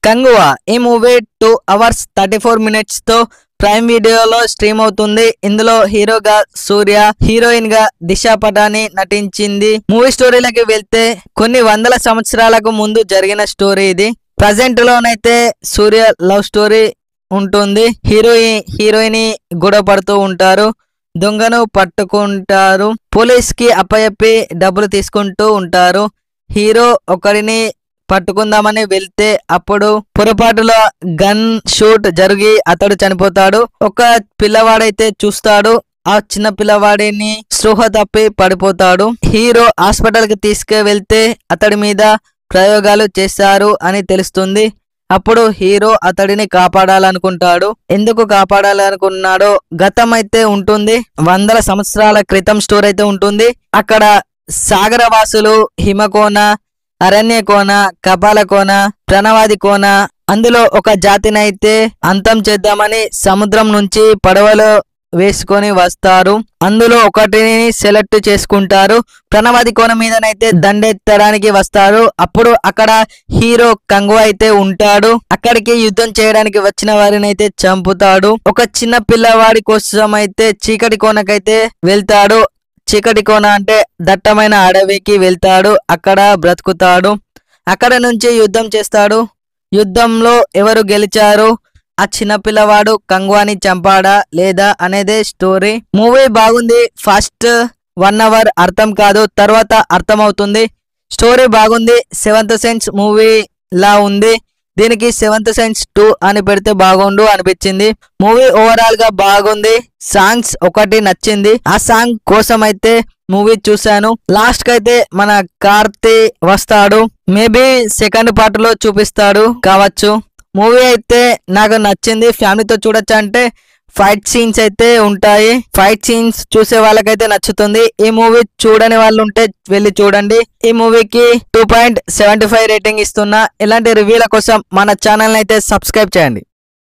కంగువా ఈ movie 2 hours 34 minutes తో prime వీడియోలో స్ట్రీమ్ అవుతుంది. ఇందులో హీరోగా సూర్య, హీరోయిన్ గా దిశా పటాని నటించింది. మూవీ స్టోరీలోకి వెళ్తే కొన్ని వందల సంవత్సరాలకు ముందు జరిగిన స్టోరీ ఇది. ప్రజెంట్ లోనైతే సూర్య లవ్ స్టోరీ ఉంటుంది. హీరోయిన్ గొడవ పడుతూ ఉంటారు, దొంగను పట్టుకుంటారు, పోలీస్ కి అప్పచెప్పి డబ్బులు తీసుకుంటూ ఉంటారు. హీరో ఒకరిని పట్టుకుందామని వెళ్తే అప్పుడు పొరపాటులో గన్ షూట్ జరిగి అతడు చనిపోతాడు. ఒక పిల్లవాడైతే చూస్తాడు, ఆ చిన్న పిల్లవాడిని స్పృహ తప్పి పడిపోతాడు. హీరో హాస్పిటల్ కి తీసుకువెళ్తే అతడి మీద ప్రయోగాలు చేశారు అని తెలుస్తుంది. అప్పుడు హీరో అతడిని కాపాడాలనుకుంటాడు. ఎందుకు కాపాడాలనుకున్నాడో గతం అయితే ఉంటుంది, వందల సంవత్సరాల క్రితం స్టోరీ అయితే ఉంటుంది. అక్కడ సాగరవాసులు హిమకోన, అరణ్యకోన, కపాలకోన, ప్రణవాది కోన, అందులో ఒక జాతినైతే అంతం చేద్దామని సముద్రం నుంచి పడవలో వేసుకొని వస్తారు. అందులో ఒకటిని సెలెక్ట్ చేసుకుంటారు. ప్రణవాది కోన మీదనైతే దండెత్తడానికి వస్తారు. అప్పుడు అక్కడ హీరో కంగువా అయితే ఉంటాడు. అక్కడికి యుద్ధం చేయడానికి వచ్చిన వారిని అయితే చంపుతాడు. ఒక చిన్న పిల్లవాడి కోసం అయితే చీకటి కోనకైతే వెళ్తాడు. చీకటి కోన అంటే దట్టమైన అడవికి వెళ్తాడు. అక్కడ బ్రతుకుతాడు. అక్కడ నుంచి యుద్ధం చేస్తాడు. యుద్ధంలో ఎవరు గెలిచారు, ఆ చిన్న పిల్లవాడు కంగువాని చంపాడా లేదా అనేదే స్టోరీ. మూవీ బాగుంది. ఫస్ట్ 1 hour అర్థం కాదు, తర్వాత అర్థం అవుతుంది. స్టోరీ బాగుంది. 7th సెన్స్ మూవీ లా ఉంది. దీనికి 7th సెన్స్ 2 అని పెడితే బాగుండు అనిపించింది. మూవీ ఓవరాల్ గా బాగుంది. సాంగ్స్ ఒకటి నచ్చింది, ఆ సాంగ్ కోసం అయితే మూవీ చూశాను. లాస్ట్ కి అయితే మన కార్తీ వస్తాడు. మేబీ సెకండ్ పార్ట్ లో చూపిస్తాడు కావచ్చు. మూవీ అయితే నాకు నచ్చింది. ఫ్యామిలీతో చూడొచ్చు. అంటే ఫైట్ సీన్స్ అయితే ఉంటాయి. ఫైట్ సీన్స్ చూసే వాళ్ళకైతే నచ్చుతుంది. ఈ మూవీ చూడని వాళ్ళు ఉంటే వెళ్ళి చూడండి. ఈ మూవీకి 2.75 రేటింగ్ ఇస్తున్నా. ఇలాంటి రివ్యూల కోసం మన ఛానల్ అయితే సబ్స్క్రైబ్ చేయండి.